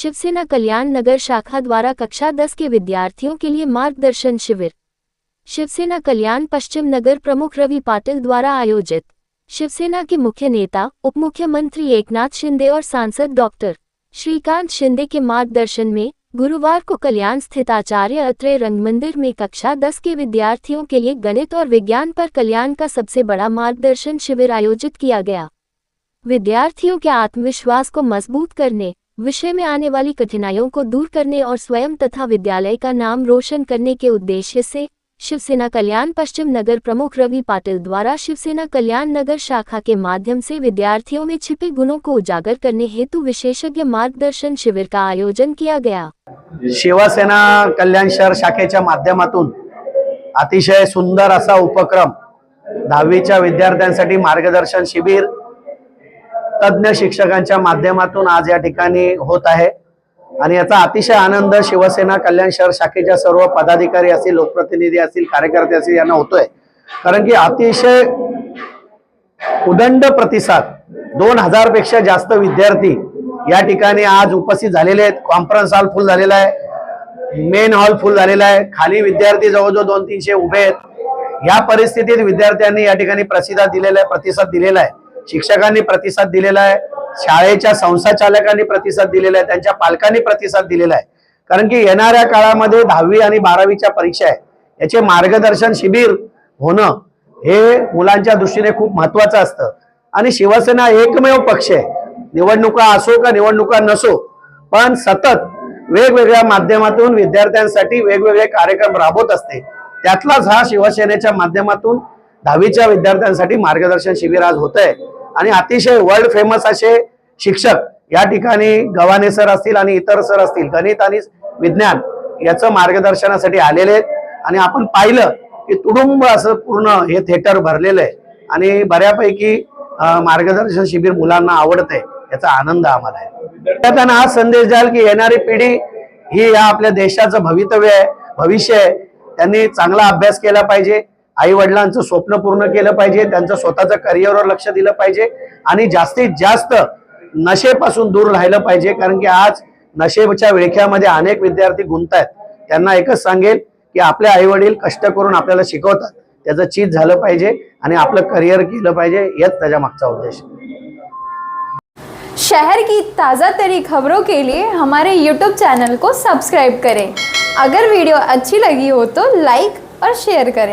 शिवसेना कल्याण नगर शाखा द्वारा कक्षा 10 के विद्यार्थियों के लिए मार्गदर्शन शिविर। शिवसेना कल्याण पश्चिम नगर प्रमुख रवि पाटिल द्वारा आयोजित। शिवसेना के मुख्य नेता उप मुख्यमंत्री एकनाथ शिंदे और सांसद डॉक्टर श्रीकांत शिंदे के मार्गदर्शन में गुरुवार को कल्याण स्थित आचार्य अत्रेय रंगमंदिर में कक्षा 10 के विद्यार्थियों के लिए गणित और विज्ञान पर कल्याण का सबसे बड़ा मार्गदर्शन शिविर आयोजित किया गया। विद्यार्थियों के आत्मविश्वास को मजबूत करने, विषय में आने वाली कठिनाइयों को दूर करने और स्वयं तथा विद्यालय का नाम रोशन करने के उद्देश्य से शिवसेना कल्याण पश्चिम नगर प्रमुख रवि पाटिल द्वारा शिवसेना कल्याण नगर शाखा के माध्यम से विद्यार्थियों में छिपे गुणों को उजागर करने हेतु विशेषज्ञ मार्गदर्शन शिविर का आयोजन किया गया। शिवसेना कल्याण शहर शाखेच्या माध्यमातून अतिशय सुंदर असा उपक्रम 10वीच्या विद्यार्थ्यांसाठी मार्गदर्शन शिबिर तज्ञ शिक्षकांच्या माध्यमातून आज या ठिकाणी होत आहे आणि याचा अतिशय आनंद शिवसेना कल्याण शहर शाखेच्या सर्व पदाधिकारी असतील, लोकप्रतिनिधी असतील, कार्यकर्ते असतील यांना होतोय। कारण की अतिशय उदंड प्रतिसाद 2000 पेक्षा जास्त विद्यार्थी या ठिकाणी आज उपस्थित झालेले आहेत। कॉन्फरन्स हॉल फुल झालेला आहे, मेन हॉल फुल झालेला आहे, खाली विद्यार्थी जवळजवळ 200-300 उभे आहेत। या परिस्थितीत विद्यार्थ्यांनी या ठिकाणी प्रतिसाद दिलेला आहे, शिक्षकांनी प्रतिसाद दिलेला आहे, शाळेच्या संस्थाचालकांनी प्रतिसाद दिलेला आहे, त्यांच्या पालकांनी प्रतिसाद दिलेला आहे। कारण की येणाऱ्या काळामध्ये 10वी आणि 12वीच्या परीक्षा आहे, याचे मार्गदर्शन शिबिर होणं हे मुलांच्या दृष्टीने खूप महत्त्वाचं असतं। आणि शिवसेना एकमेव पक्ष आहे, निवडणुका असो का निवडणुका नसो, पण सतत वेगवेगळ्या माध्यमातून विद्यार्थ्यांसाठी वेगवेगळे कार्यक्रम राबवत असते। त्यातलाच हा शिवसेनेच्या माध्यमातून 10वीच्या विद्यार्थ्यांसाठी मार्गदर्शन शिबिर आज होतंय आणि अतिशय वर्ल्ड फेमस असे शिक्षक या ठिकाणी गव्हाणे सर असतील आणि इतर सर असतील, गणित आणि विज्ञान याचं मार्गदर्शनासाठी आलेले आहेत। आणि आपण पाहिलं की तुडुंब असं पूर्ण हे थिएटर भरलेलं आहे आणि बऱ्यापैकी मार्गदर्शन शिबिर मुलांना आवडतंय, याचा आनंद आम्हाला आहे। विद्यार्थ्यांना हा संदेश द्याल की येणारी पिढी ही या आपल्या देशाचं भविष्य आहे। त्यांनी चांगला अभ्यास केला पाहिजे, आई वडिलांचं स्वप्न पूर्ण केलं पाहिजे, त्यांचं स्वतःचं करिअरवर लक्ष दिलं पाहिजे आणि जास्तीत जास्त नशेपासून दूर राहिलं पाहिजे। कारण की आज नशेच्या विळख्यामध्ये अनेक विद्यार्थी गुंततात। त्यांना एकच सांगेल की आपले आई वडील कष्ट करून आपल्याला शिकवतात, त्याचं चीज झालं पाहिजे आणि आपलं करिअर केलं पाहिजे, याच त्याच्या मागचा उद्देश। शहर की ताज़ा तरीन खबरों के लिए हमारे YouTube चैनल को सब्सक्राइब करें। अगर वीडियो अच्छी लगी हो तो लाइक और शेयर करें।